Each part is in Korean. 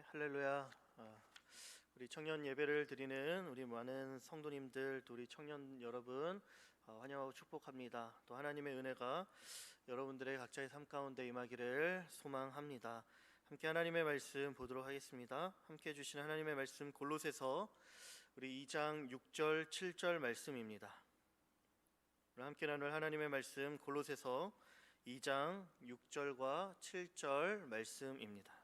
네, 할렐루야. 우리 청년 예배를 드리는 우리 많은 성도님들, 또 우리 청년 여러분 환영하고 축복합니다. 또 하나님의 은혜가 여러분들의 각자의 삶 가운데 임하기를 소망합니다. 함께 하나님의 말씀 보도록 하겠습니다. 함께 해주신 하나님의 말씀 골로새서 우리 2장 6절 7절 말씀입니다. 오늘 함께 나눌 하나님의 말씀 골로새서 2장 6절과 7절 말씀입니다.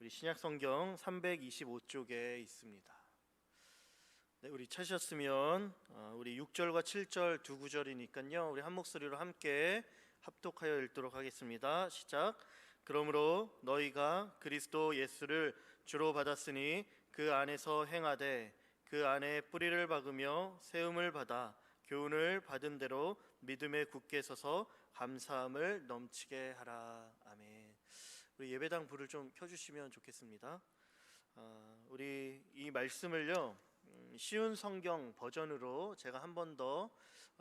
우리 신약성경 325쪽에 있습니다. 네, 우리 찾으셨으면 우리 6절과 7절 두 구절이니까요, 우리 한 목소리로 함께 합독하여 읽도록 하겠습니다. 시작. 그러므로 너희가 그리스도 예수를 주로 받았으니 그 안에서 행하되 그 안에 뿌리를 박으며 세움을 받아 교훈을 받은 대로 믿음에 굳게 서서 감사함을 넘치게 하라. 아멘. 우리 예배당 불을 좀 켜주시면 좋겠습니다. 우리 이 말씀을요, 쉬운 성경 버전으로 제가 한 번 더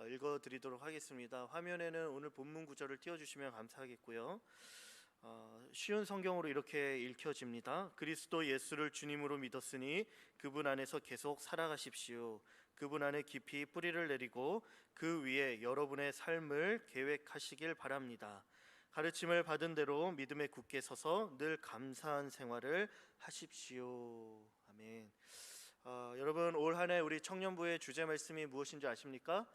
읽어드리도록 하겠습니다. 화면에는 오늘 본문 구절을 띄워주시면 감사하겠고요. 쉬운 성경으로 이렇게 읽혀집니다. 그리스도 예수를 주님으로 믿었으니 그분 안에서 계속 살아가십시오. 그분 안에 깊이 뿌리를 내리고 그 위에 여러분의 삶을 계획하시길 바랍니다. 가르침을 받은 대로 믿음에 굳게 서서 늘 감사한 생활을 하십시오. 아멘. 여러분, 올 한 해 우리 청년부의 주제 말씀이 무엇인지 아십니까?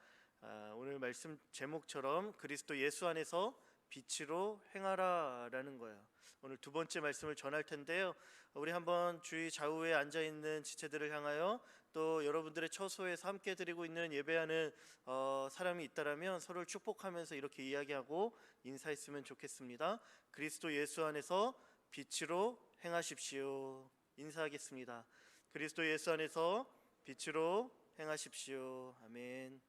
오늘 말씀 제목처럼 그리스도 예수 안에서 빛으로 행하라라는 거예요. 오늘 두 번째 말씀을 전할 텐데요, 우리 한번 주위 좌우에 앉아 있는 지체들을 향하여, 또 여러분들의 처소에서 함께 드리고 있는 예배하는 사람이 있다라면 서로를 축복하면서 이렇게 이야기하고 인사했으면 좋겠습니다. 그리스도 예수 안에서 빛으로 행하십시오. 인사하겠습니다. 그리스도 예수 안에서 빛으로 행하십시오. 아멘.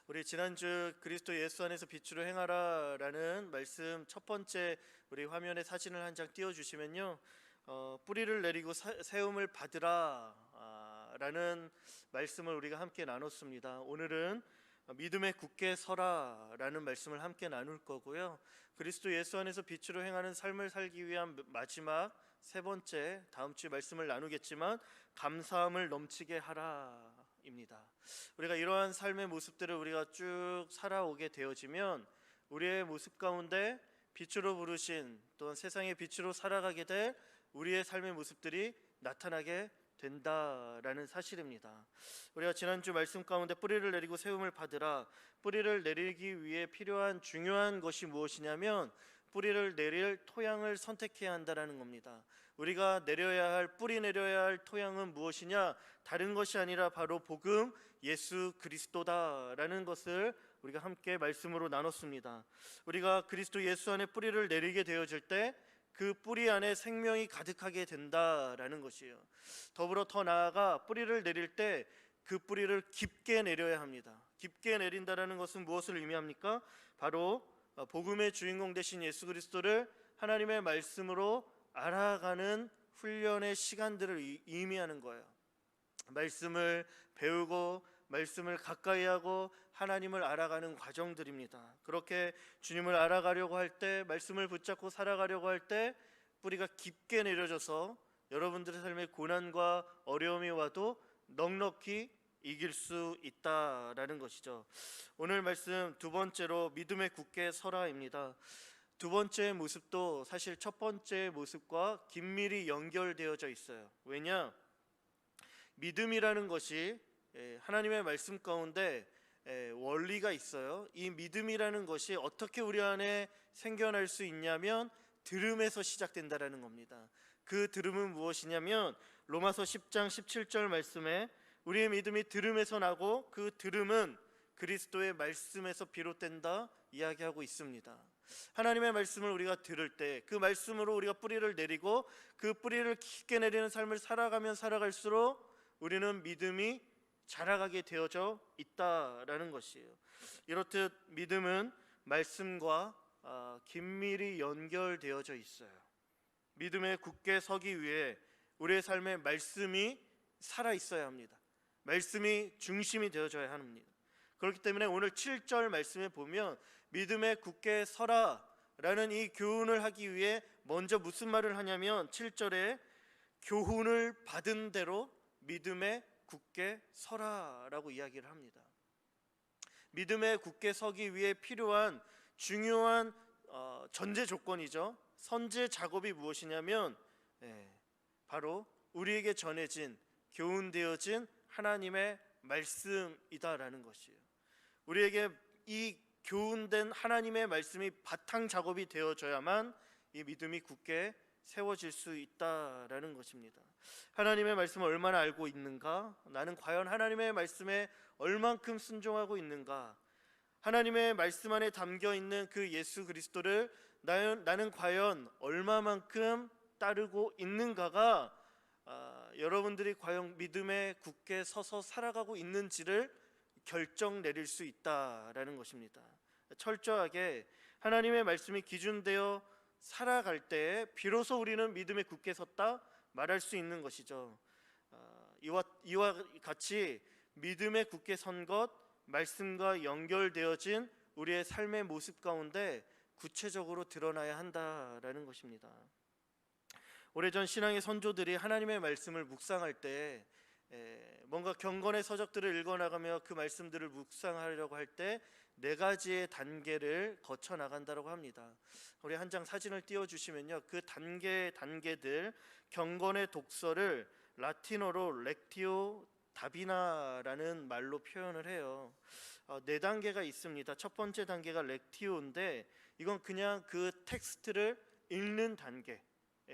우리 지난주 그리스도 예수 안에서 빛으로 행하라라는 말씀 첫 번째, 우리 화면에 사진을 한 장 띄워주시면요, 뿌리를 내리고 세움을 받으라 라는 말씀을 우리가 함께 나눴습니다. 오늘은 믿음에 굳게 서라 라는 말씀을 함께 나눌 거고요, 그리스도 예수 안에서 빛으로 행하는 삶을 살기 위한 마지막 세 번째, 다음 주에 말씀을 나누겠지만 감사함을 넘치게 하라 입니다. 우리가 이러한 삶의 모습들을 우리가 쭉 살아오게 되어지면 우리의 모습 가운데 빛으로 부르신, 또한 세상의 빛으로 살아가게 될 우리의 삶의 모습들이 나타나게 된다라는 사실입니다. 우리가 지난주 말씀 가운데 뿌리를 내리고 세움을 받으라, 뿌리를 내리기 위해 필요한 중요한 것이 무엇이냐면 뿌리를 내릴 토양을 선택해야 한다라는 겁니다. 우리가 내려야 할, 뿌리 내려야 할 토양은 무엇이냐? 다른 것이 아니라 바로 복음 예수 그리스도다라는 것을 우리가 함께 말씀으로 나눴습니다. 우리가 그리스도 예수 안에 뿌리를 내리게 되어질 때 그 뿌리 안에 생명이 가득하게 된다라는 것이에요. 더불어 더 나아가 뿌리를 내릴 때 그 뿌리를 깊게 내려야 합니다. 깊게 내린다라는 것은 무엇을 의미합니까? 바로 복음의 주인공 되신 예수 그리스도를 하나님의 말씀으로 알아가는 훈련의 시간들을 의미하는 거예요. 말씀을 배우고 말씀을 가까이 하고 하나님을 알아가는 과정들입니다. 그렇게 주님을 알아가려고 할 때, 말씀을 붙잡고 살아가려고 할 때 뿌리가 깊게 내려져서 여러분들의 삶에 고난과 어려움이 와도 넉넉히 이길 수 있다라는 것이죠. 오늘 말씀 두 번째로 믿음에 굳게 서라입니다. 두 번째 모습도 사실 첫 번째 모습과 긴밀히 연결되어져 있어요. 왜냐? 믿음이라는 것이 하나님의 말씀 가운데 원리가 있어요. 이 믿음이라는 것이 어떻게 우리 안에 생겨날 수 있냐면 들음에서 시작된다라는 겁니다. 그 들음은 무엇이냐면 로마서 10장 17절 말씀에 우리의 믿음이 들음에서 나고 그 들음은 그리스도의 말씀에서 비롯된다 이야기하고 있습니다. 하나님의 말씀을 우리가 들을 때 그 말씀으로 우리가 뿌리를 내리고 그 뿌리를 깊게 내리는 삶을 살아가면 살아갈수록 우리는 믿음이 자라가게 되어져 있다라는 것이에요. 이렇듯 믿음은 말씀과 긴밀히 연결되어져 있어요. 믿음에 굳게 서기 위해 우리의 삶에 말씀이 살아 있어야 합니다. 말씀이 중심이 되어져야 합니다. 그렇기 때문에 오늘 7절 말씀에 보면 믿음에 굳게 서라 라는 이 교훈을 하기 위해 먼저 무슨 말을 하냐면 7절에 교훈을 받은 대로 믿음에 굳게 서라라고 이야기를 합니다. 믿음에 굳게 서기 위해 필요한 중요한 전제 조건이죠. 선제 작업이 무엇이냐면 바로 우리에게 전해진 교훈되어진 하나님의 말씀이다라는 것이에요. 우리에게 이 교훈된 하나님의 말씀이 바탕 작업이 되어져야만 이 믿음이 굳게 세워질 수 있다라는 것입니다. 하나님의 말씀을 얼마나 알고 있는가? 나는 과연 하나님의 말씀에 얼만큼 순종하고 있는가? 하나님의 말씀 안에 담겨 있는 그 예수 그리스도를 나는 과연 얼마만큼 따르고 있는가가 여러분들이 과연 믿음에 굳게 서서 살아가고 있는지를 결정 내릴 수 있다라는 것입니다. 철저하게 하나님의 말씀이 기준되어 살아갈 때 비로소 우리는 믿음에 굳게 섰다 말할 수 있는 것이죠. 이와 같이 믿음에 굳게 선 것, 말씀과 연결되어진 우리의 삶의 모습 가운데 구체적으로 드러나야 한다라는 것입니다. 오래전 신앙의 선조들이 하나님의 말씀을 묵상할 때 뭔가 경건의 서적들을 읽어나가며 그 말씀들을 묵상하려고 할 때 4가지의 단계를 거쳐 나간다고 합니다. 우리 한 장 사진을 띄워주시면요, 그 단계들 경건의 독서를 라틴어로 렉티오 다비나라는 말로 표현을 해요. 4단계가 있습니다. 첫 번째 단계가 렉티오인데 이건 그냥 그 텍스트를 읽는 단계,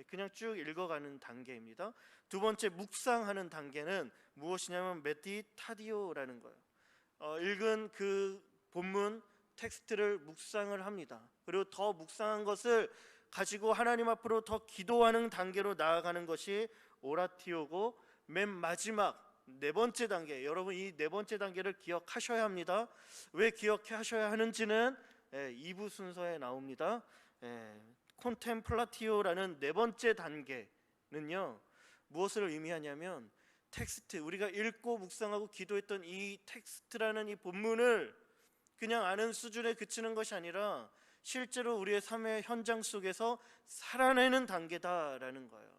그냥 쭉 읽어가는 단계입니다. 두 번째 묵상하는 단계는 무엇이냐면 메디타디오라는 거예요. 읽은 그 본문 텍스트를 묵상을 합니다. 그리고 더 묵상한 것을 가지고 하나님 앞으로 더 기도하는 단계로 나아가는 것이 오라티오고, 맨 마지막 4번째 단계, 여러분 이 4번째 단계를 기억하셔야 합니다. 왜 기억하셔야 하는지는 2부 순서에 나옵니다. 콘템플라티오라는 4번째 단계는요, 무엇을 의미하냐면 텍스트, 우리가 읽고 묵상하고 기도했던 이 텍스트라는 이 본문을 그냥 아는 수준에 그치는 것이 아니라 실제로 우리의 삶의 현장 속에서 살아내는 단계다라는 거예요.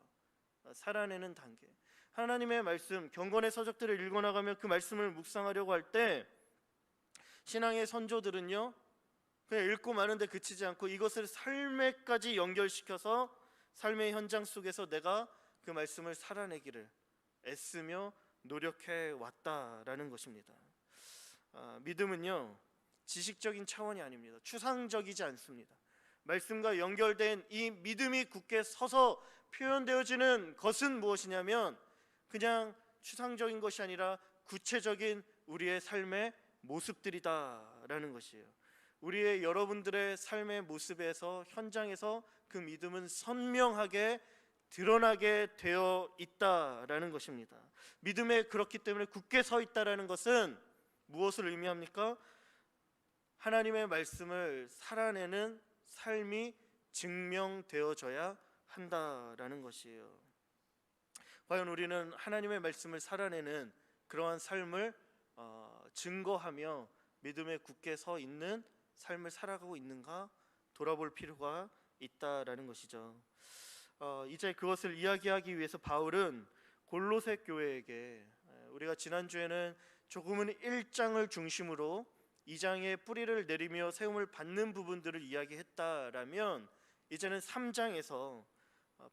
살아내는 단계. 하나님의 말씀, 경건의 서적들을 읽어나가며 그 말씀을 묵상하려고 할 때 신앙의 선조들은요, 그냥 읽고 마는데 그치지 않고 이것을 삶에까지 연결시켜서 삶의 현장 속에서 내가 그 말씀을 살아내기를 애쓰며 노력해 왔다라는 것입니다. 믿음은요, 지식적인 차원이 아닙니다. 추상적이지 않습니다. 말씀과 연결된 이 믿음이 굳게 서서 표현되어지는 것은 무엇이냐면 그냥 추상적인 것이 아니라 구체적인 우리의 삶의 모습들이다라는 것이에요. 우리의 여러분들의 삶의 모습에서, 현장에서 그 믿음은 선명하게 드러나게 되어 있다라는 것입니다. 믿음에 그렇기 때문에 굳게 서 있다라는 것은 무엇을 의미합니까? 하나님의 말씀을 살아내는 삶이 증명되어져야 한다라는 것이에요. 과연 우리는 하나님의 말씀을 살아내는 그러한 삶을 증거하며 믿음에 굳게 서 있는 삶을 살아가고 있는가 돌아볼 필요가 있다라는 것이죠. 이제 그것을 이야기하기 위해서 바울은 골로새 교회에게, 우리가 지난주에는 조금은 1장을 중심으로 2장의 뿌리를 내리며 세움을 받는 부분들을 이야기했다라면 이제는 3장에서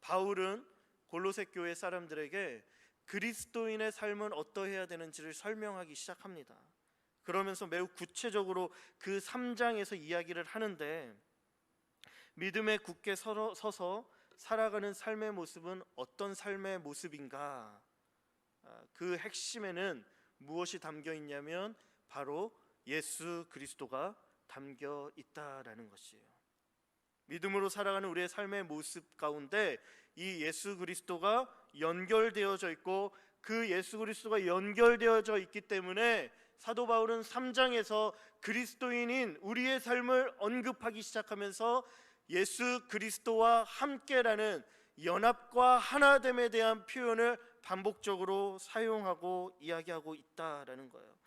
바울은 골로새 교회 사람들에게 그리스도인의 삶은 어떠해야 되는지를 설명하기 시작합니다. 그러면서 매우 구체적으로 그 3장에서 이야기를 하는데, 믿음에 굳게 서서 살아가는 삶의 모습은 어떤 삶의 모습인가? 그 핵심에는 무엇이 담겨 있냐면 바로 예수 그리스도가 담겨 있다라는 것이에요. 믿음으로 살아가는 우리의 삶의 모습 가운데 이 예수 그리스도가 연결되어져 있고, 그 예수 그리스도가 연결되어져 있기 때문에 사도 바울은 3장에서 그리스도인인 우리의 삶을 언급하기 시작하면서 예수 그리스도와 함께라는 연합과 하나됨에 대한 표현을 반복적으로 사용하고 이야기하고 있다라는 거예요.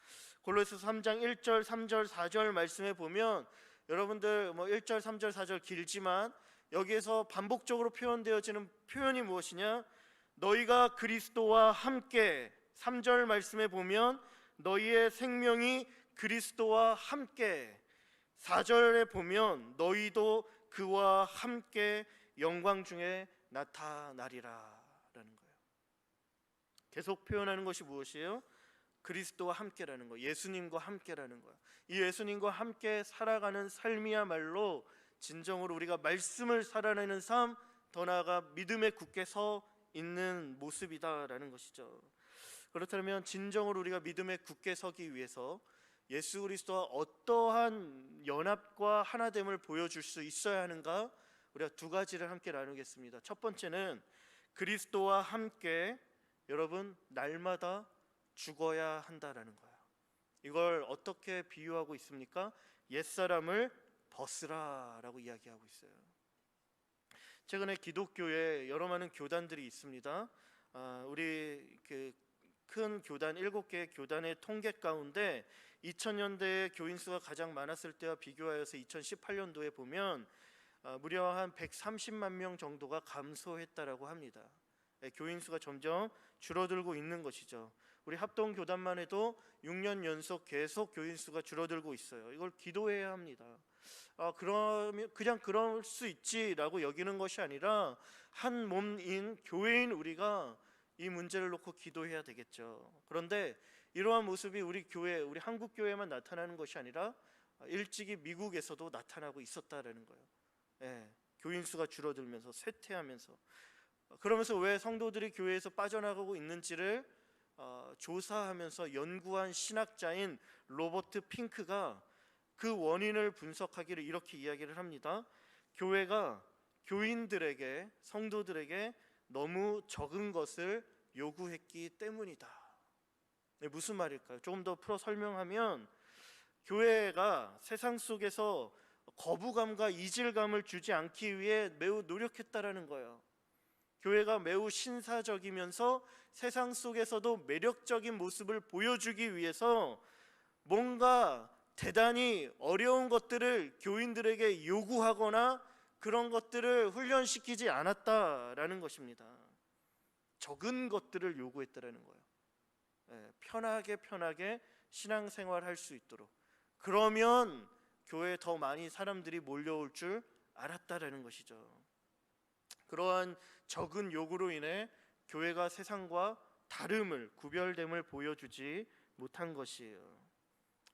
골로새서 3장 1절, 3절, 4절 말씀에 보면 여러분들 1절, 3절, 4절 길지만 여기에서 반복적으로 표현되어지는 표현이 무엇이냐? 너희가 그리스도와 함께, 3절 말씀에 보면 너희의 생명이 그리스도와 함께, 4절에 보면 너희도 그와 함께 영광 중에 나타나리라 라는 거예요. 계속 표현하는 것이 무엇이에요? 그리스도와 함께라는 거, 예수님과 함께라는 거야. 이 예수님과 함께 살아가는 삶이야말로 진정으로 우리가 말씀을 살아내는 삶, 더 나아가 믿음에 굳게 서 있는 모습이다라는 것이죠. 그렇다면 진정으로 우리가 믿음에 굳게 서기 위해서 예수 그리스도와 어떠한 연합과 하나됨을 보여줄 수 있어야 하는가? 우리가 두 가지를 함께 나누겠습니다. 첫 번째는 그리스도와 함께 여러분 날마다 죽어야 한다라는 거예요. 이걸 어떻게 비유하고 있습니까? 옛사람을 벗으라라고 이야기하고 있어요. 최근에 기독교에 여러 많은 교단들이 있습니다. 우리 큰 교단 7개의 교단의 통계 가운데 2000년대에 교인 수가 가장 많았을 때와 비교하여서 2018년도에 보면 무려 한 130만 명 정도가 감소했다라고 합니다. 교인 수가 점점 줄어들고 있는 것이죠. 우리 합동 교단만 해도 6년 연속 계속 교인 수가 줄어들고 있어요. 이걸 기도해야 합니다. 그러면 그냥 그럴 수 있지라고 여기는 것이 아니라 한 몸인 교회인 우리가 이 문제를 놓고 기도해야 되겠죠. 그런데 이러한 모습이 우리 교회, 우리 한국 교회만 나타나는 것이 아니라 일찍이 미국에서도 나타나고 있었다라는 거예요. 교인 수가 줄어들면서 쇠퇴하면서, 그러면서 왜 성도들이 교회에서 빠져나가고 있는지를 조사하면서 연구한 신학자인 로버트 핑크가 그 원인을 분석하기를 이렇게 이야기를 합니다. 교회가 교인들에게, 성도들에게 너무 적은 것을 요구했기 때문이다. 무슨 말일까요? 조금 더 풀어 설명하면 교회가 세상 속에서 거부감과 이질감을 주지 않기 위해 매우 노력했다라는 거예요. 교회가 매우 신사적이면서 세상 속에서도 매력적인 모습을 보여주기 위해서 뭔가 대단히 어려운 것들을 교인들에게 요구하거나 그런 것들을 훈련시키지 않았다라는 것입니다. 적은 것들을 요구했다라는 거예요. 편하게 신앙생활할 수 있도록. 그러면 교회에 더 많이 사람들이 몰려올 줄 알았다라는 것이죠. 그러한 적은 요구로 인해 교회가 세상과 다름을, 구별됨을 보여주지 못한 것이에요.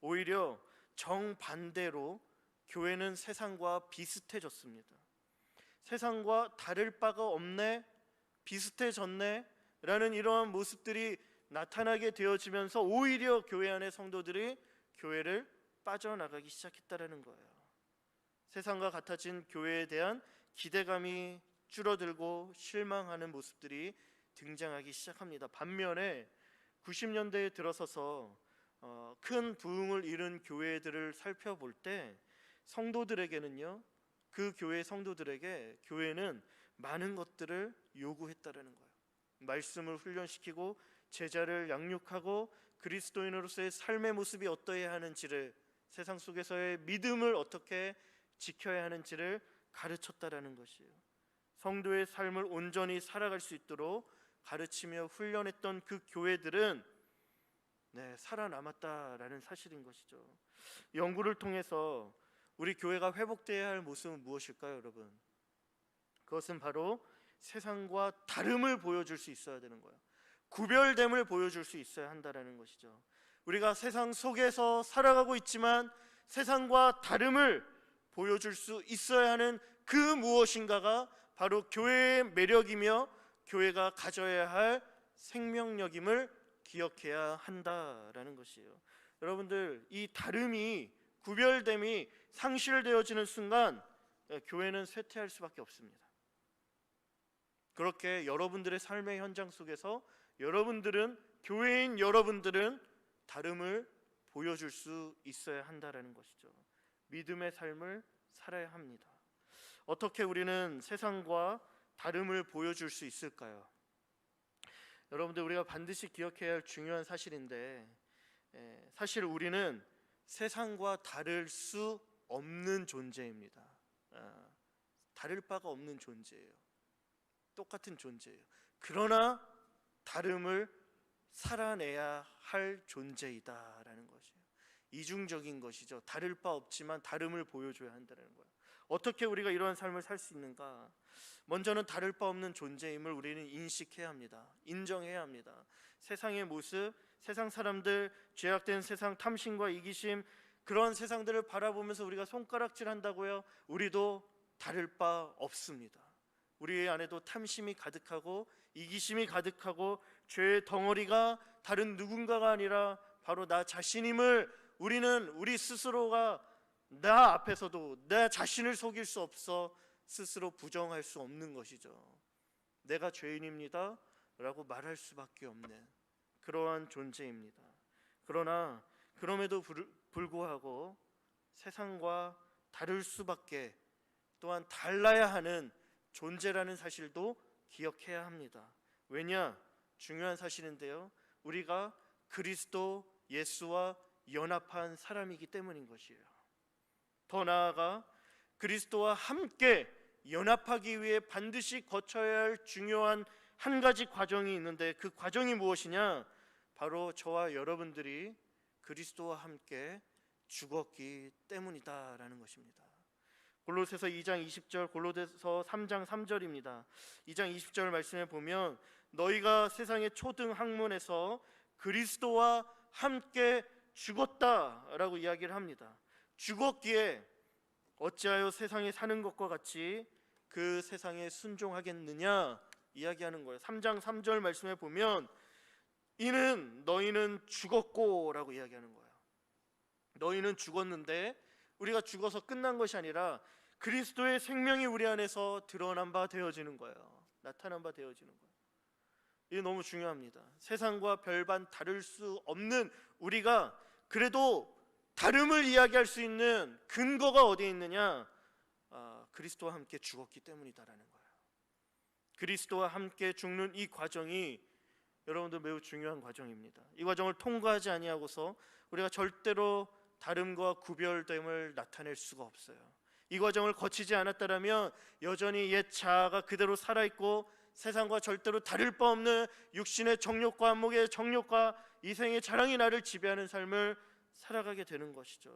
오히려 정반대로 교회는 세상과 비슷해졌습니다. 세상과 다를 바가 없네, 비슷해졌네 라는 이러한 모습들이 나타나게 되어지면서 오히려 교회 안의 성도들이 교회를 빠져나가기 시작했다는 거예요. 세상과 같아진 교회에 대한 기대감이 줄어들고 실망하는 모습들이 등장하기 시작합니다. 반면에 90년대에 들어서서 큰 부흥을 이룬 교회들을 살펴볼 때 성도들에게는요, 그 교회 성도들에게 교회는 많은 것들을 요구했다라는 거예요. 말씀을 훈련시키고 제자를 양육하고 그리스도인으로서의 삶의 모습이 어떠해야 하는지를, 세상 속에서의 믿음을 어떻게 지켜야 하는지를 가르쳤다라는 것이에요. 성도의 삶을 온전히 살아갈 수 있도록 가르치며 훈련했던 그 교회들은 살아남았다라는 사실인 것이죠. 연구를 통해서 우리 교회가 회복되어야 할 모습은 무엇일까요, 여러분? 그것은 바로 세상과 다름을 보여줄 수 있어야 되는 거예요. 구별됨을 보여줄 수 있어야 한다라는 것이죠. 우리가 세상 속에서 살아가고 있지만 세상과 다름을 보여줄 수 있어야 하는 그 무엇인가가 바로 교회의 매력이며 교회가 가져야 할 생명력임을 기억해야 한다라는 것이에요. 여러분들, 이 다름이, 구별됨이 상실되어지는 순간 교회는 쇠퇴할 수밖에 없습니다. 그렇게 여러분들의 삶의 현장 속에서 여러분들은, 교회인 여러분들은 다름을 보여줄 수 있어야 한다라는 것이죠. 믿음의 삶을 살아야 합니다. 어떻게 우리는 세상과 다름을 보여줄 수 있을까요? 여러분들, 우리가 반드시 기억해야 할 중요한 사실인데, 사실 우리는 세상과 다를 수 없는 존재입니다. 다를 바가 없는 존재예요. 똑같은 존재예요. 그러나 다름을 살아내야 할 존재이다라는 것이에요. 이중적인 것이죠. 다를 바 없지만 다름을 보여줘야 한다는 거예요. 어떻게 우리가 이러한 삶을 살 수 있는가? 먼저는 다를 바 없는 존재임을 우리는 인식해야 합니다. 인정해야 합니다. 세상의 모습, 세상 사람들, 죄악된 세상, 탐심과 이기심, 그런 세상들을 바라보면서 우리가 손가락질한다고요? 우리도 다를 바 없습니다. 우리 안에도 탐심이 가득하고 이기심이 가득하고 죄의 덩어리가 다른 누군가가 아니라 바로 나 자신임을 우리는 우리 스스로가 나 앞에서도 내 자신을 속일 수 없어 스스로 부정할 수 없는 것이죠. 내가 죄인입니다 라고 말할 수밖에 없는 그러한 존재입니다. 그러나 그럼에도 불구하고 세상과 다를 수밖에, 또한 달라야 하는 존재라는 사실도 기억해야 합니다. 왜냐? 중요한 사실인데요, 우리가 그리스도 예수와 연합한 사람이기 때문인 것이에요. 더 나아가 그리스도와 함께 연합하기 위해 반드시 거쳐야 할 중요한 한 가지 과정이 있는데, 그 과정이 무엇이냐? 바로 저와 여러분들이 그리스도와 함께 죽었기 때문이다라는 것입니다. 골로새서 2장 20절, 골로새서 3장 3절입니다. 2장 20절 말씀에 보면 너희가 세상의 초등 학문에서 그리스도와 함께 죽었다라고 이야기를 합니다. 죽었기에 어찌하여 세상에 사는 것과 같이 그 세상에 순종하겠느냐 이야기하는 거예요. 3장 3절 말씀에 보면 이는 너희는 죽었고 라고 이야기하는 거예요. 너희는 죽었는데 우리가 죽어서 끝난 것이 아니라 그리스도의 생명이 우리 안에서 드러난 바 되어지는 거예요. 나타난 바 되어지는 거예요. 이게 너무 중요합니다. 세상과 별반 다를 수 없는 우리가 그래도 다름을 이야기할 수 있는 근거가 어디에 있느냐? 그리스도와 함께 죽었기 때문이다라는 거예요. 그리스도와 함께 죽는 이 과정이 여러분들 매우 중요한 과정입니다. 이 과정을 통과하지 아니하고서 우리가 절대로 다름과 구별됨을 나타낼 수가 없어요. 이 과정을 거치지 않았다면 여전히 옛 자아가 그대로 살아있고 세상과 절대로 다를 바 없는 육신의 정욕과 안목의 정욕과 이생의 자랑이 나를 지배하는 삶을 살아가게 되는 것이죠.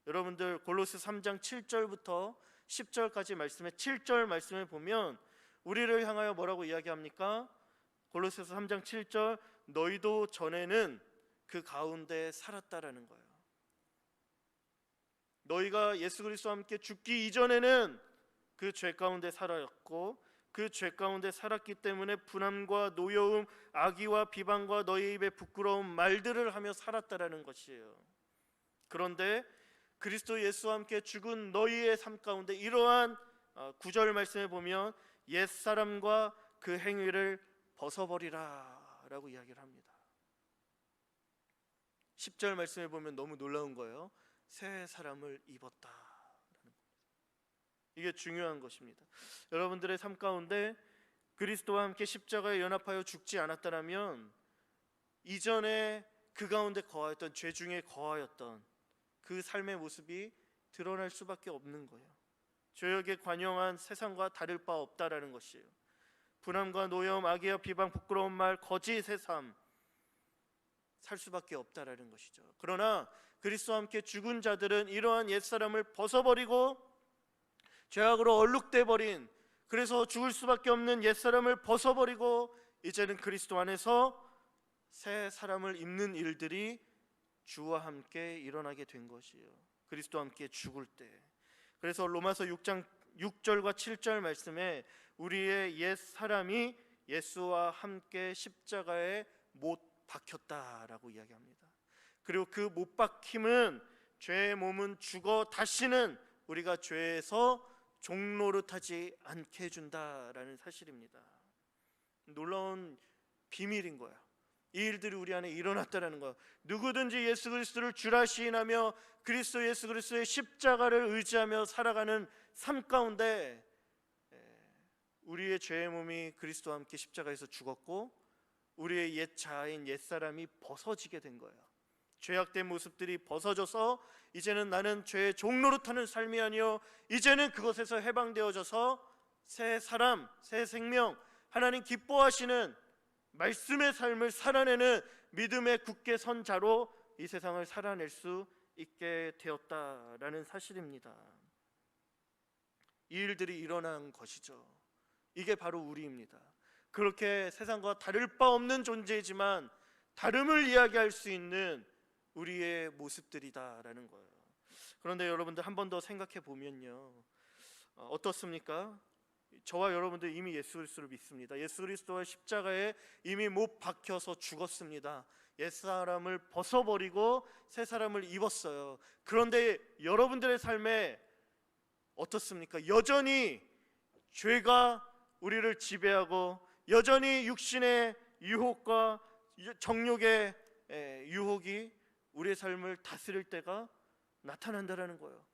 여러분들 골로새 3장 7절부터 10절까지 말씀에 7절 말씀을 보면 우리를 향하여 뭐라고 이야기합니까? 골로새서 3장 7절 너희도 전에는 그 가운데 살았다라는 거예요. 너희가 예수 그리스도와 함께 죽기 이전에는 그 죄 가운데 살았고 그 죄 가운데 살았기 때문에 분함과 노여움, 악의와 비방과 너희 입에 부끄러운 말들을 하며 살았다라는 것이에요. 그런데 그리스도 예수와 함께 죽은 너희의 삶 가운데 이러한 9절 말씀에 보면 옛사람과 그 행위를 벗어버리라 라고 이야기를 합니다. 10절 말씀에 보면 너무 놀라운 거예요. 새 사람을 입었다라는 겁니다. 이게 중요한 것입니다. 여러분들의 삶 가운데 그리스도와 함께 십자가에 연합하여 죽지 않았다면 이전에 그 가운데 거하였던, 죄 중에 거하였던 그 삶의 모습이 드러날 수밖에 없는 거예요. 죄악에 관영한 세상과 다를 바 없다라는 것이에요. 분함과 노여움, 악의와 비방, 부끄러운 말, 거짓의 삶 살 수밖에 없다라는 것이죠. 그러나 그리스도와 함께 죽은 자들은 이러한 옛사람을 벗어버리고 죄악으로 얼룩돼 버린, 그래서 죽을 수밖에 없는 옛사람을 벗어버리고 이제는 그리스도 안에서 새 사람을 입는 일들이 주와 함께 일어나게 된 것이에요. 그리스도와 함께 죽을 때. 그래서 로마서 6장 6절과 7절 말씀에 우리의 옛 사람이 예수와 함께 십자가에 못 박혔다라고 이야기합니다. 그리고 그 못 박힘은 죄의 몸은 죽어 다시는 우리가 죄에서 종노릇하지 않게 해준다라는 사실입니다. 놀라운 비밀인 거예요. 이 일들이 우리 안에 일어났다라는 거. 누구든지 예수 그리스도를 주라 시인하며 그리스도 예수 그리스도의 십자가를 의지하며 살아가는 삶 가운데 우리의 죄의 몸이 그리스도와 함께 십자가에서 죽었고 우리의 옛 자아인 옛사람이 벗어지게 된 거예요. 죄악된 모습들이 벗어져서 이제는 나는 죄의 종노릇하는 삶이 아니요 이제는 그것에서 해방되어져서 새 사람, 새 생명, 하나님 기뻐하시는 말씀의 삶을 살아내는 믿음의 굳게 선 자로 이 세상을 살아낼 수 있게 되었다라는 사실입니다. 이 일들이 일어난 것이죠. 이게 바로 우리입니다. 그렇게 세상과 다를 바 없는 존재이지만 다름을 이야기할 수 있는 우리의 모습들이다라는 거예요. 그런데 여러분들 한 번 더 생각해 보면요, 어떻습니까? 저와 여러분들 이미 예수 그리스도를 믿습니다. 예수 그리스도와 십자가에 이미 못 박혀서 죽었습니다. 옛사람을 벗어버리고 새 사람을 입었어요. 그런데 여러분들의 삶에 어떻습니까? 여전히 죄가 우리를 지배하고 여전히 육신의 유혹과 정욕의 유혹이 우리의 삶을 다스릴 때가 나타난다라는 거예요.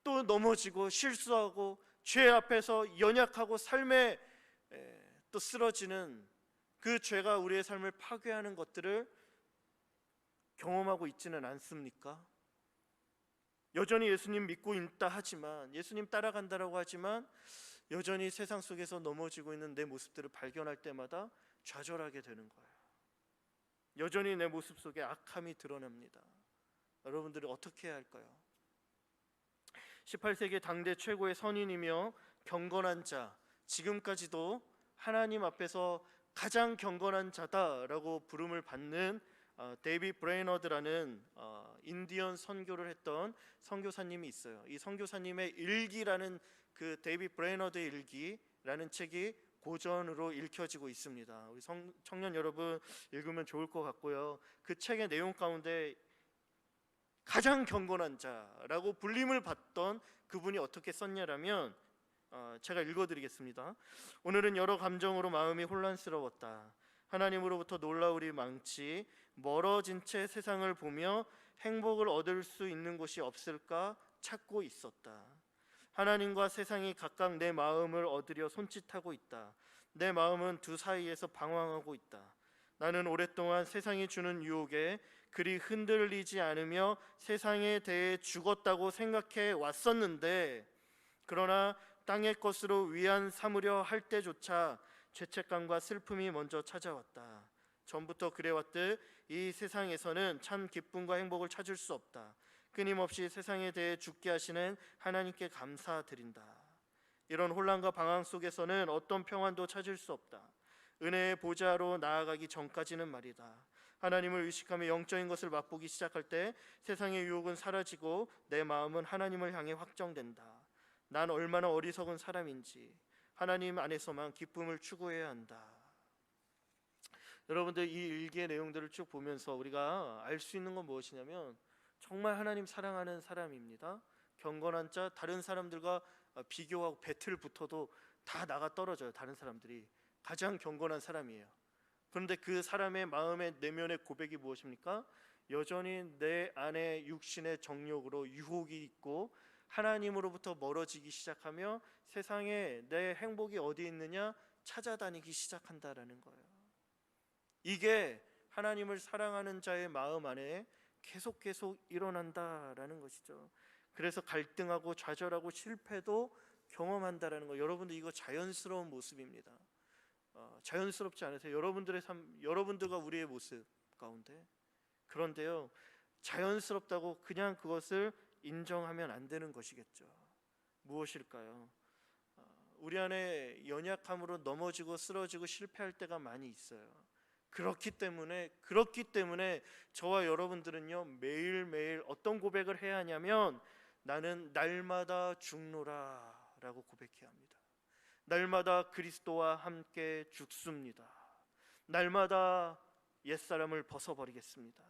또 넘어지고 실수하고 죄 앞에서 연약하고 삶에 또 쓰러지는 그 죄가 우리의 삶을 파괴하는 것들을 경험하고 있지는 않습니까? 여전히 예수님 믿고 있다 하지만, 예수님 따라간다라고 하지만 여전히 세상 속에서 넘어지고 있는 내 모습들을 발견할 때마다 좌절하게 되는 거예요. 여전히 내 모습 속에 악함이 드러납니다. 여러분들이 어떻게 해야 할까요? 18세기 당대 최고의 선인이며 경건한 자, 지금까지도 하나님 앞에서 가장 경건한 자다라고 부름을 받는 데이비 브레이너드라는 인디언 선교를 했던 선교사님이 있어요. 이 선교사님의 일기라는 그 데이비 브레이너드의 일기라는 책이 고전으로 읽혀지고 있습니다. 우리 청년 여러분 읽으면 좋을 것 같고요. 그 책의 내용 가운데 가장 경건한 자라고 불림을 받던 그분이 어떻게 썼냐라면 제가 읽어드리겠습니다. 오늘은 여러 감정으로 마음이 혼란스러웠다. 하나님으로부터 놀라울이 많지 멀어진 채 세상을 보며 행복을 얻을 수 있는 곳이 없을까 찾고 있었다. 하나님과 세상이 각각 내 마음을 얻으려 손짓하고 있다. 내 마음은 두 사이에서 방황하고 있다. 나는 오랫동안 세상이 주는 유혹에 그리 흔들리지 않으며 세상에 대해 죽었다고 생각해 왔었는데, 그러나 땅의 것으로 위안 삼으려 할 때조차 죄책감과 슬픔이 먼저 찾아왔다. 전부터 그래왔듯 이 세상에서는 참 기쁨과 행복을 찾을 수 없다. 끊임없이 세상에 대해 죽게 하시는 하나님께 감사드린다. 이런 혼란과 방황 속에서는 어떤 평안도 찾을 수 없다. 은혜의 보좌로 나아가기 전까지는 말이다. 하나님을 의식하며 영적인 것을 맛보기 시작할 때 세상의 유혹은 사라지고 내 마음은 하나님을 향해 확정된다. 난 얼마나 어리석은 사람인지 하나님 안에서만 기쁨을 추구해야 한다. 여러분들 이 일기의 내용들을 쭉 보면서 우리가 알 수 있는 건 무엇이냐면 정말 하나님 사랑하는 사람입니다. 경건한 자, 다른 사람들과 비교하고 배틀 붙어도 다 나가 떨어져요. 다른 사람들이 가장 경건한 사람이에요. 그런데 그 사람의 마음의 내면의 고백이 무엇입니까? 여전히 내 안에 육신의 정욕으로 유혹이 있고 하나님으로부터 멀어지기 시작하며 세상에 내 행복이 어디 있느냐 찾아다니기 시작한다라는 거예요. 이게 하나님을 사랑하는 자의 마음 안에 계속 일어난다라는 것이죠. 그래서 갈등하고 좌절하고 실패도 경험한다라는 거. 여러분들 이거 자연스러운 모습입니다. 자연스럽지 않으세요? 여러분들의 삶, 여러분들과 우리의 모습 가운데. 그런데요, 자연스럽다고 그냥 그것을 인정하면 안 되는 것이겠죠. 무엇일까요? 우리 안에 연약함으로 넘어지고 쓰러지고 실패할 때가 많이 있어요. 그렇기 때문에 저와 여러분들은요, 매일매일 어떤 고백을 해야 하냐면 나는 날마다 죽노라 라고 고백해야 합니다. 날마다 그리스도와 함께 죽습니다. 날마다 옛사람을 벗어버리겠습니다.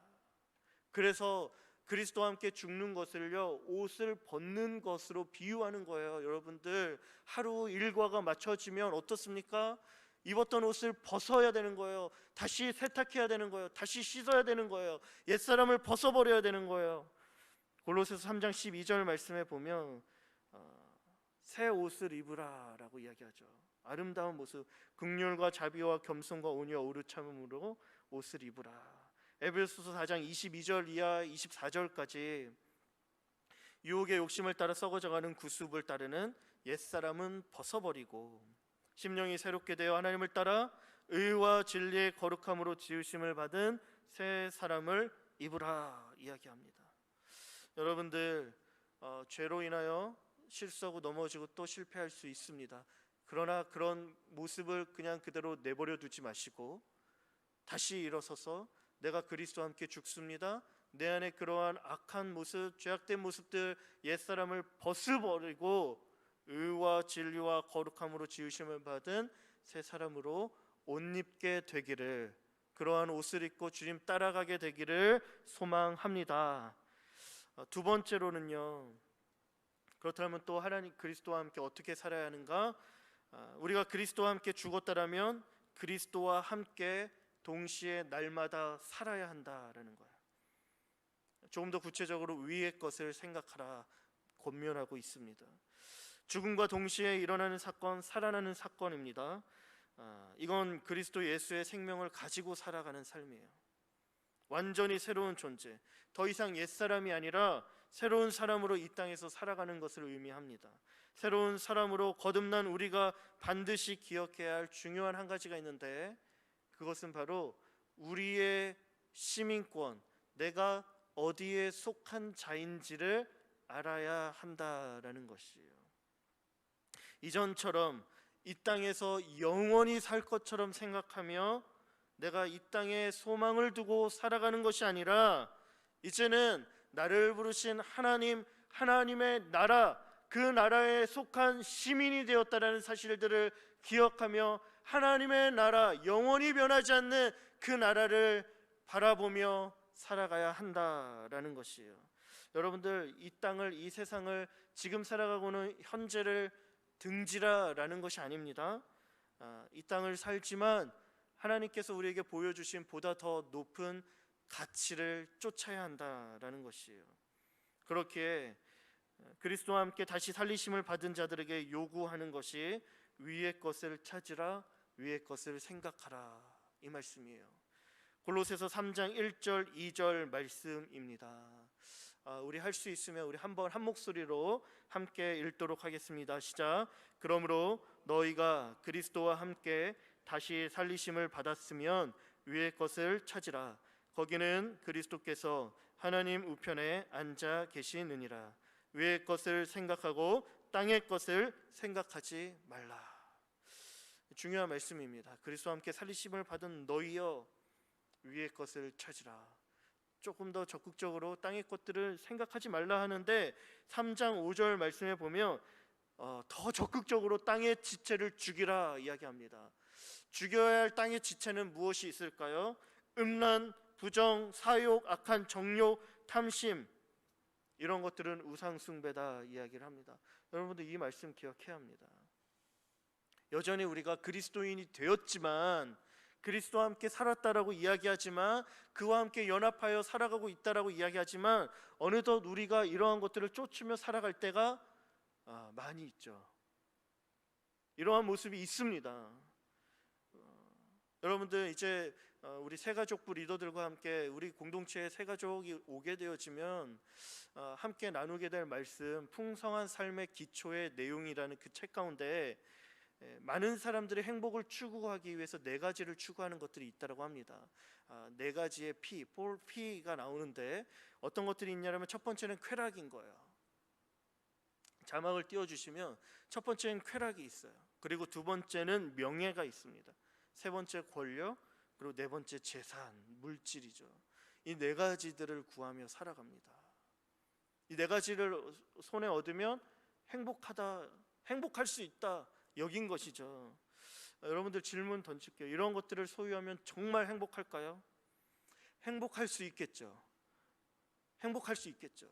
그래서 그리스도와 함께 죽는 것을요, 옷을 벗는 것으로 비유하는 거예요. 여러분들 하루 일과가 맞춰지면 어떻습니까? 입었던 옷을 벗어야 되는 거예요. 다시 세탁해야 되는 거예요. 다시 씻어야 되는 거예요. 옛사람을 벗어버려야 되는 거예요. 골로새서 3장 12절 말씀에 보면 새 옷을 입으라 라고 이야기하죠. 아름다운 모습, 긍휼과 자비와 겸손과 온유와 오르 참음으로 옷을 입으라. 에베소서 4장 22절 이하 24절까지 유혹의 욕심을 따라 썩어져가는 구습을 따르는 옛사람은 벗어버리고 심령이 새롭게 되어 하나님을 따라 의와 진리의 거룩함으로 지으심을 받은 새 사람을 입으라 이야기합니다. 여러분들 죄로 인하여 실수하고 넘어지고 또 실패할 수 있습니다. 그러나 그런 모습을 그냥 그대로 내버려 두지 마시고 다시 일어서서 내가 그리스도와 함께 죽습니다. 내 안에 그러한 악한 모습, 죄악된 모습들, 옛사람을 벗어버리고 의와 진리와 거룩함으로 지으심을 받은 새 사람으로 옷 입게 되기를, 그러한 옷을 입고 주님 따라가게 되기를 소망합니다. 두 번째로는요, 그렇다면 또 하나님 그리스도와 함께 어떻게 살아야 하는가? 우리가 그리스도와 함께 죽었다라면 그리스도와 함께 동시에 날마다 살아야 한다라는 거예요. 조금 더 구체적으로 위의 것을 생각하라 권면하고 있습니다. 죽음과 동시에 일어나는 사건, 살아나는 사건입니다. 이건 그리스도 예수의 생명을 가지고 살아가는 삶이에요. 완전히 새로운 존재, 더 이상 옛사람이 아니라 새로운 사람으로 이 땅에서 살아가는 것을 의미합니다. 새로운 사람으로 거듭난 우리가 반드시 기억해야 할 중요한 한 가지가 있는데, 그것은 바로 우리의 시민권, 내가 어디에 속한 자인지를 알아야 한다라는 것이에요. 이전처럼 이 땅에서 영원히 살 것처럼 생각하며 내가 이 땅에 소망을 두고 살아가는 것이 아니라, 이제는 나를 부르신 하나님, 하나님의 나라, 그 나라에 속한 시민이 되었다라는 사실들을 기억하며 하나님의 나라, 영원히 변하지 않는 그 나라를 바라보며 살아가야 한다라는 것이에요. 여러분들, 이 땅을, 이 세상을, 지금 살아가고는 현재를 등지라라는 것이 아닙니다. 이 땅을 살지만 하나님께서 우리에게 보여주신 보다 더 높은 가치를 쫓아야 한다라는 것이에요. 그렇게 그리스도와 함께 다시 살리심을 받은 자들에게 요구하는 것이 위의 것을 찾으라, 위의 것을 생각하라, 이 말씀이에요. 골로새서 3장 1절 2절 말씀입니다. 우리 할 수 있으면 우리 한번 한 목소리로 함께 읽도록 하겠습니다. 시작. 그러므로 너희가 그리스도와 함께 다시 살리심을 받았으면 위의 것을 찾으라. 거기는 그리스도께서 하나님 우편에 앉아 계시느니라. 위의 것을 생각하고 땅의 것을 생각하지 말라. 중요한 말씀입니다. 그리스도와 함께 살리심을 받은 너희여, 위의 것을 찾으라. 조금 더 적극적으로 땅의 것들을 생각하지 말라 하는데 3장 5절 말씀에 보면 더 적극적으로 땅의 지체를 죽이라 이야기합니다. 죽여야 할 땅의 지체는 무엇이 있을까요? 음란, 부정, 사욕, 악한 정욕, 탐심, 이런 것들은 우상 숭배다 이야기를 합니다. 여러분들, 이 말씀 기억해야 합니다. 여전히 우리가 그리스도인이 되었지만, 그리스도와 함께 살았다라고 이야기하지만, 그와 함께 연합하여 살아가고 있다라고 이야기하지만, 어느덧 우리가 이러한 것들을 쫓으며 살아갈 때가 많이 있죠. 이러한 모습이 있습니다. 여러분들, 이제 우리 새가족부 리더들과 함께 우리 공동체의 새가족이 오게 되어지면 함께 나누게 될 말씀, 풍성한 삶의 기초의 내용이라는 그 책 가운데 많은 사람들이 행복을 추구하기 위해서 네 가지를 추구하는 것들이 있다고 합니다. 네 가지의 P, 4P가 나오는데 어떤 것들이 있냐면, 첫 번째는 쾌락인 거예요. 자막을 띄워주시면 첫 번째는 쾌락이 있어요. 그리고 두 번째는 명예가 있습니다. 세 번째 권력, 그리고 네 번째 재산, 물질이죠. 이 네 가지들을 구하며 살아갑니다. 이 네 가지를 손에 얻으면 행복하다, 행복할 수 있다 여긴 것이죠. 여러분들, 질문 던질게요. 이런 것들을 소유하면 정말 행복할까요? 행복할 수 있겠죠. 행복할 수 있겠죠.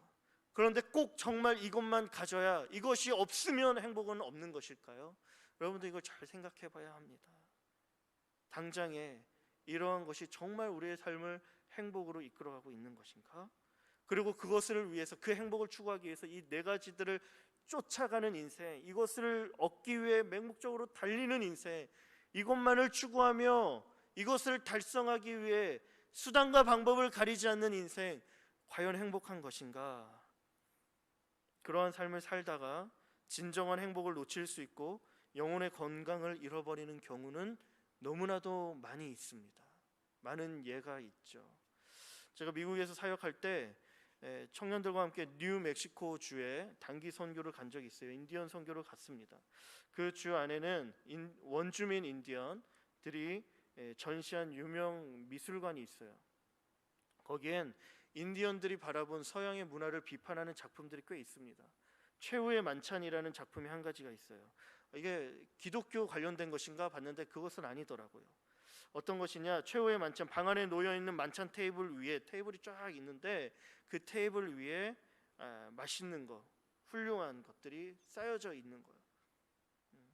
그런데 꼭 정말 이것만 가져야, 이것이 없으면 행복은 없는 것일까요? 여러분들, 이걸 잘 생각해 봐야 합니다. 당장에 이러한 것이 정말 우리의 삶을 행복으로 이끌어가고 있는 것인가? 그리고 그것을 위해서, 그 행복을 추구하기 위해서 이 네 가지들을 쫓아가는 인생, 이것을 얻기 위해 맹목적으로 달리는 인생, 이것만을 추구하며 이것을 달성하기 위해 수단과 방법을 가리지 않는 인생, 과연 행복한 것인가? 그러한 삶을 살다가 진정한 행복을 놓칠 수 있고 영혼의 건강을 잃어버리는 경우는 너무나도 많이 있습니다. 많은 예가 있죠. 제가 미국에서 사역할 때 청년들과 함께 뉴멕시코 주에 단기 선교를 간 적이 있어요. 인디언 선교를 갔습니다. 그 주 안에는 원주민 인디언들이 전시한 유명 미술관이 있어요. 거기엔 인디언들이 바라본 서양의 문화를 비판하는 작품들이 꽤 있습니다. 최후의 만찬이라는 작품이 한 가지가 있어요. 이게 기독교 관련된 것인가 봤는데 그것은 아니더라고요. 어떤 것이냐, 최후의 만찬, 방 안에 놓여 있는 만찬 테이블 위에, 테이블이 쫙 있는데 그 테이블 위에 맛있는 거, 훌륭한 것들이 쌓여져 있는 거예요.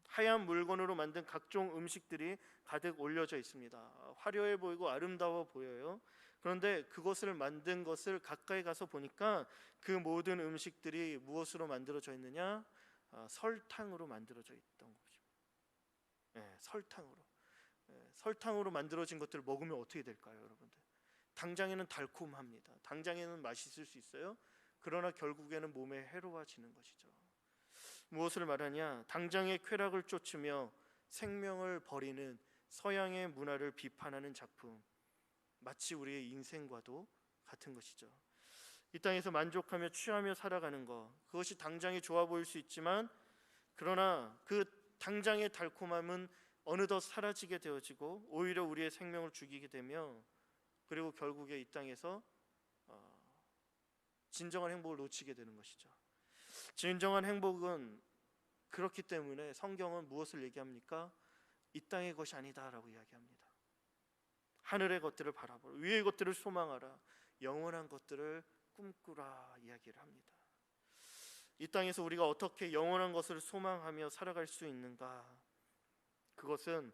하얀 물건으로 만든 각종 음식들이 가득 올려져 있습니다. 화려해 보이고 아름다워 보여요. 그런데 그것을 만든 것을 가까이 가서 보니까 그 모든 음식들이 무엇으로 만들어져 있느냐? 설탕으로 만들어져 있던 거죠. 설탕으로. 설탕으로 만들어진 것들을 먹으면 어떻게 될까요, 여러분들? 당장에는 달콤합니다. 당장에는 맛있을 수 있어요. 그러나 결국에는 몸에 해로워지는 것이죠. 무엇을 말하냐? 당장의 쾌락을 쫓으며 생명을 버리는 서양의 문화를 비판하는 작품, 마치 우리의 인생과도 같은 것이죠. 이 땅에서 만족하며 취하며 살아가는 것, 그것이 당장에 좋아 보일 수 있지만 그러나 그 당장의 달콤함은 어느덧 사라지게 되어지고 오히려 우리의 생명을 죽이게 되며, 그리고 결국에 이 땅에서 진정한 행복을 놓치게 되는 것이죠. 진정한 행복은 그렇기 때문에 성경은 무엇을 얘기합니까? 이 땅의 것이 아니다라고 이야기합니다. 하늘의 것들을 바라보라, 위의 것들을 소망하라, 영원한 것들을 꿈꾸라 이야기를 합니다. 이 땅에서 우리가 어떻게 영원한 것을 소망하며 살아갈 수 있는가? 그것은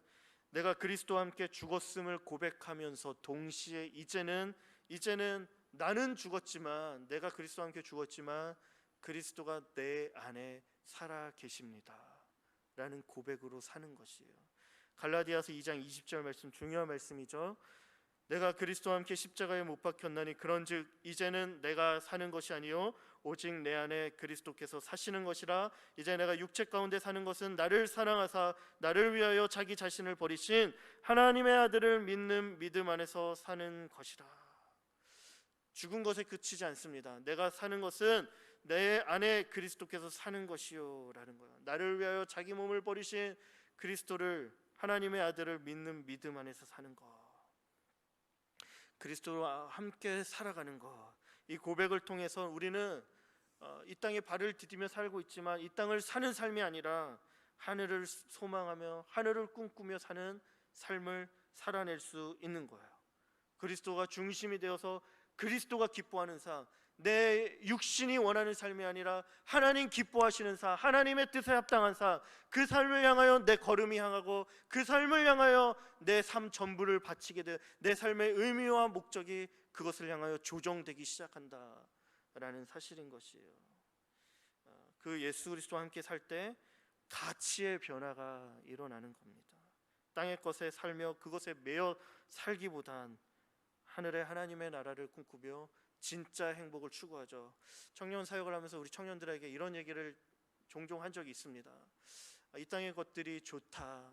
내가 그리스도와 함께 죽었음을 고백하면서 동시에 이제는 나는 죽었지만, 내가 그리스도와 함께 죽었지만 그리스도가 내 안에 살아 계십니다 라는 고백으로 사는 것이에요. 갈라디아서 2장 20절 말씀, 중요한 말씀이죠. 내가 그리스도와 함께 십자가에 못 박혔나니 그런즉 이제는 내가 사는 것이 아니요 오직 내 안에 그리스도께서 사시는 것이라. 이제 내가 육체 가운데 사는 것은 나를 사랑하사 나를 위하여 자기 자신을 버리신 하나님의 아들을 믿는 믿음 안에서 사는 것이라. 죽은 것에 그치지 않습니다. 내가 사는 것은 내 안에 그리스도께서 사는 것이요 라는 거예요. 나를 위하여 자기 몸을 버리신 그리스도를, 하나님의 아들을 믿는 믿음 안에서 사는 것, 그리스도와 함께 살아가는 것, 이 고백을 통해서 우리는 이 땅에 발을 디디며 살고 있지만 이 땅을 사는 삶이 아니라 하늘을 소망하며 하늘을 꿈꾸며 사는 삶을 살아낼 수 있는 거예요. 그리스도가 중심이 되어서 그리스도가 기뻐하는 삶, 내 육신이 원하는 삶이 아니라 하나님 기뻐하시는 삶, 하나님의 뜻에 합당한 삶, 그 삶을 향하여 내 걸음이 향하고 그 삶을 향하여 내 삶 전부를 바치게 돼 내 삶의 의미와 목적이 그것을 향하여 조정되기 시작한다라는 사실인 것이에요. 그 예수 그리스도와 함께 살 때 가치의 변화가 일어나는 겁니다. 땅의 것에 살며 그것에 매여 살기보단 하늘의 하나님의 나라를 꿈꾸며 진짜 행복을 추구하죠. 청년 사역을 하면서 우리 청년들에게 이런 얘기를 종종 한 적이 있습니다. 이 땅의 것들이 좋다.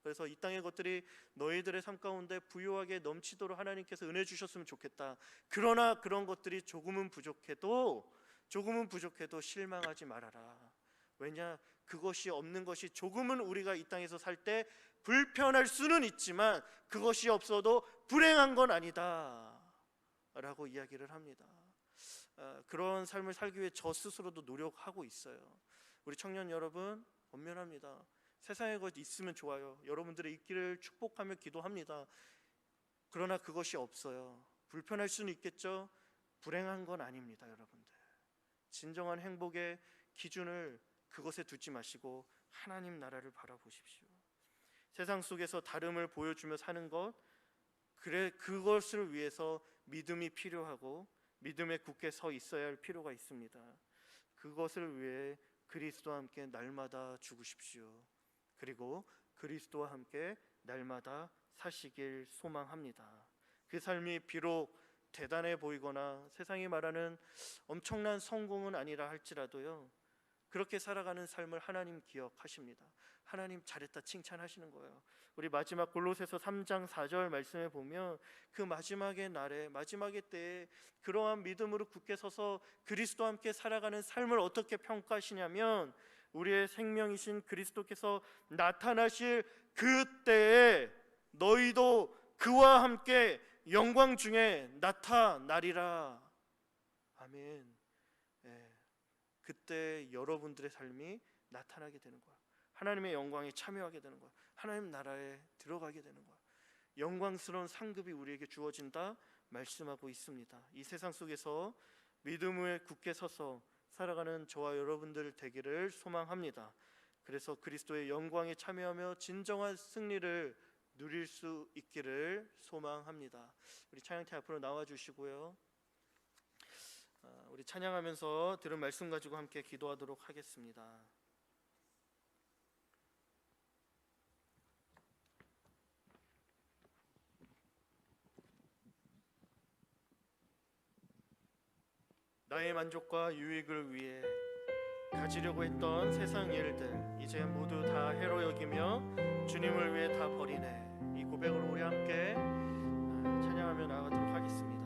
그래서 이 땅의 것들이 너희들의 삶 가운데 부유하게 넘치도록 하나님께서 은혜 주셨으면 좋겠다. 그러나 그런 것들이 조금은 부족해도 실망하지 말아라. 왜냐? 그것이 없는 것이 조금은 우리가 이 땅에서 살 때 불편할 수는 있지만 그것이 없어도 불행한 건 아니다 라고 이야기를 합니다. 그런 삶을 살기 위해 저 스스로도 노력하고 있어요. 우리 청년 여러분 엄면합니다. 세상에 것 있으면 좋아요. 여러분들의 있기를 축복하며 기도합니다. 그러나 그것이 없어요. 불편할 수는 있겠죠. 불행한 건 아닙니다. 여러분들, 진정한 행복의 기준을 그것에 두지 마시고 하나님 나라를 바라보십시오. 세상 속에서 다름을 보여주며 사는 것, 그것을 위해서 믿음이 필요하고 믿음에 굳게 서 있어야 할 필요가 있습니다. 그것을 위해 그리스도와 함께 날마다 죽으십시오. 그리고 그리스도와 함께 날마다 사시길 소망합니다. 그 삶이 비록 대단해 보이거나 세상이 말하는 엄청난 성공은 아니라 할지라도요, 그렇게 살아가는 삶을 하나님 기억하십니다. 하나님 잘했다 칭찬하시는 거예요. 우리 마지막 골로새서 3장 4절 말씀에 보면 그 마지막의 날에, 마지막의 때에 그러한 믿음으로 굳게 서서 그리스도와 함께 살아가는 삶을 어떻게 평가하시냐면, 우리의 생명이신 그리스도께서 나타나실 그때에 너희도 그와 함께 영광 중에 나타나리라. 아멘. 그때 여러분들의 삶이 나타나게 되는 거야. 하나님의 영광에 참여하게 되는 거야. 하나님 나라에 들어가게 되는 거야. 영광스러운 상급이 우리에게 주어진다 말씀하고 있습니다. 이 세상 속에서 믿음을 굳게 서서 살아가는 저와 여러분들 되기를 소망합니다. 그래서 그리스도의 영광에 참여하며 진정한 승리를 누릴 수 있기를 소망합니다. 우리 찬양팀 앞으로 나와 주시고요, 우리 찬양하면서 들은 말씀 가지고 함께 기도하도록 하겠습니다. 나의 만족과 유익을 위해 가지려고 했던 세상 일들 이제 모두 다 해로 여기며 주님을 위해 다 버리네. 이 고백으로 우리 함께 찬양하며 나아가도록 하겠습니다.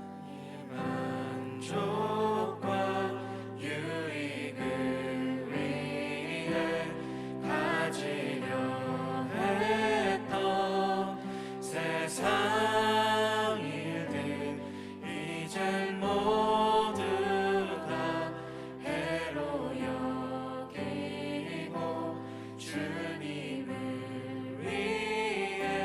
나의 만족과 유익을 위해 가지려 했던 세상 주님을 위해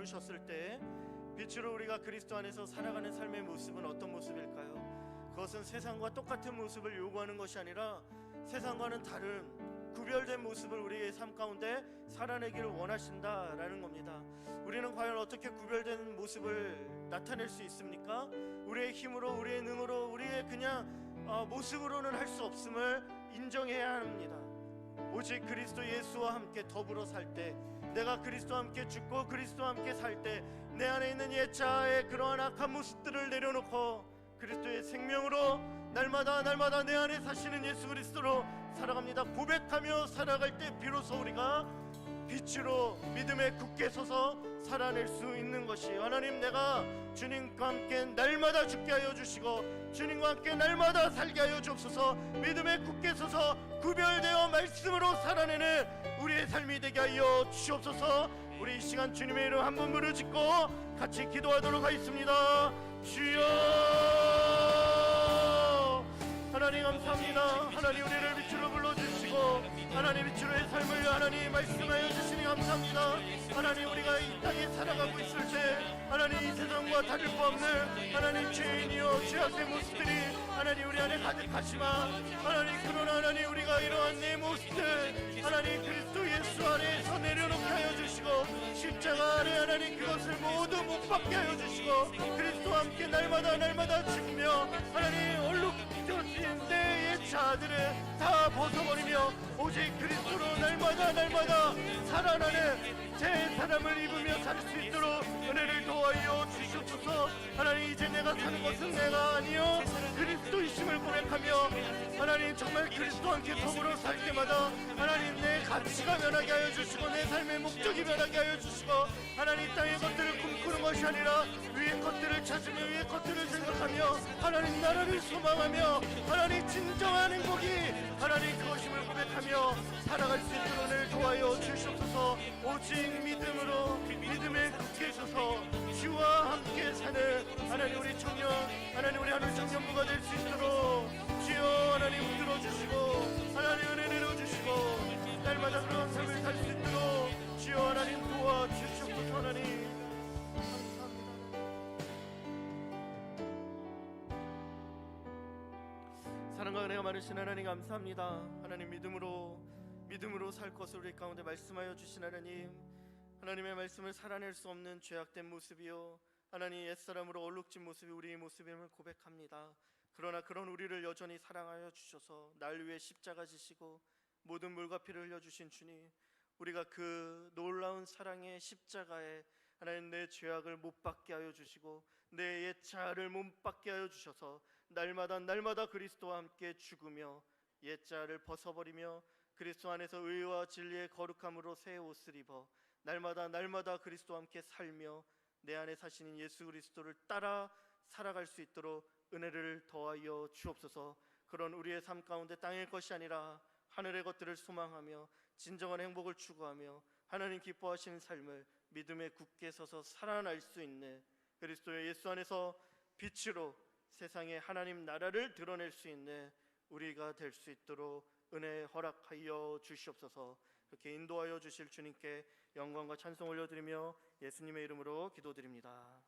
부르셨을 때 빛으로 우리가 그리스도 안에서 살아가는 삶의 모습은 어떤 모습일까요? 그것은 세상과 똑같은 모습을 요구하는 것이 아니라 세상과는 다른 구별된 모습을 우리의 삶 가운데 살아내기를 원하신다라는 겁니다. 우리는 과연 어떻게 구별된 모습을 나타낼 수 있습니까? 우리의 힘으로, 우리의 능으로, 우리의 그냥 모습으로는 할 수 없음을 인정해야 합니다. 오직 그리스도 예수와 함께 더불어 살 때, 내가 그리스도와 함께 죽고 그리스도와 함께 살 때 내 안에 있는 옛자의 그러한 악한 모습들을 내려놓고 그리스도의 생명으로 날마다 내 안에 사시는 예수 그리스도로 살아갑니다. 고백하며 살아갈 때 비로소 우리가 빛으로 믿음에 굳게 서서 살아낼 수 있는 것이, 하나님, 내가 주님과 함께 날마다 죽게 하여 주시고 주님과 함께 날마다 살게 하여 주옵소서. 믿음에 굳게 서서 구별되어 말씀으로 살아내는 우리의 삶이 되게 하여 주옵소서. 우리 이 시간 주님의 이름 한번 부르짖고 같이 기도하도록 하겠습니다. 주여, 하나님 감사합니다. 하나님, 우리를 빛으로 불러주시고 하나님 빛으로의 삶을 하나님 말씀하여 주시니 감사합니다. 하나님, 우리가 이 땅에 살아가고 있을 때 하나님 이 세상과 다를 바 없는 하나님 죄인이요 죄악된 모습들이 하나님 우리 안에 가득하지만 하나님, 그러나 하나님 우리가 이러한 내 모습들 하나님 그리스도 예수 안에서 내려놓게 하여 주시고 십자가 아래 하나님 그것을 모두 못 받게 하여 주시고 그리스도와 함께 날마다 죽으며 하나님 얼룩져진 내 옛자들을 다 벗어버리며 오직 그리스도로 날마다 살아나는 제 사람을 입으며 살 수 있도록 은혜를 도와여 주시옵소서. 하나님, 이제 내가 사는 것은 내가 아니요 그리스도이심을 고백하며 하나님 정말 그리스도와 함께 더불어 살 때마다 하나님 내 가치가 변하게 하여 주시고 내 삶의 목적이 변하게 하여 주시고 하나님 땅의 것들을 꿈꾸는 것이 아니라 위의 것들을 찾으며 위의 것들을 생각하며 하나님 나라를 소망하며 하나님 진정한 행복이 하나님 그것임을 고백하며 살아갈 수 있도록 은혜를 도와여 주시옵소서. 오직 믿음으로 믿음에 굳게 서서 주와 함께 사는 하나님 우리 청년, 하나님 우리 하늘 청년부가 될 수 있도록 주여 하나님 들어주시고 하나님 은혜 내려주시고 날마다 그런 삶을 살 수 있도록 주여 하나님 도와주시옵소서. 하나님 사랑과 은혜가 많으신 하나님 감사합니다. 하나님, 믿음으로 살 것을 우리 가운데 말씀하여 주신 하나님, 하나님의 말씀을 살아낼 수 없는 죄악된 모습이요 하나님 옛사람으로 얼룩진 모습이 우리의 모습임을 고백합니다. 그러나 그런 우리를 여전히 사랑하여 주셔서 날 위해 십자가 지시고 모든 물과 피를 흘려주신 주님, 우리가 그 놀라운 사랑의 십자가에 하나님 내 죄악을 못 받게 하여 주시고 내 옛 자아를 못 받게 하여 주셔서 날마다 그리스도와 함께 죽으며 옛 자아를 벗어버리며 그리스도 안에서 의와 진리의 거룩함으로 새 옷을 입어 날마다 그리스도와 함께 살며 내 안에 사시는 예수 그리스도를 따라 살아갈 수 있도록 은혜를 더하여 주옵소서. 그런 우리의 삶 가운데 땅의 것이 아니라 하늘의 것들을 소망하며 진정한 행복을 추구하며 하나님 기뻐하시는 삶을 믿음에 굳게 서서 살아날 수 있는 그리스도의 예수 안에서 빛으로 세상에 하나님 나라를 드러낼 수 있는 우리가 될 수 있도록 은혜 허락하여 주시옵소서. 그렇게 인도하여 주실 주님께 영광과 찬송 올려드리며 예수님의 이름으로 기도드립니다.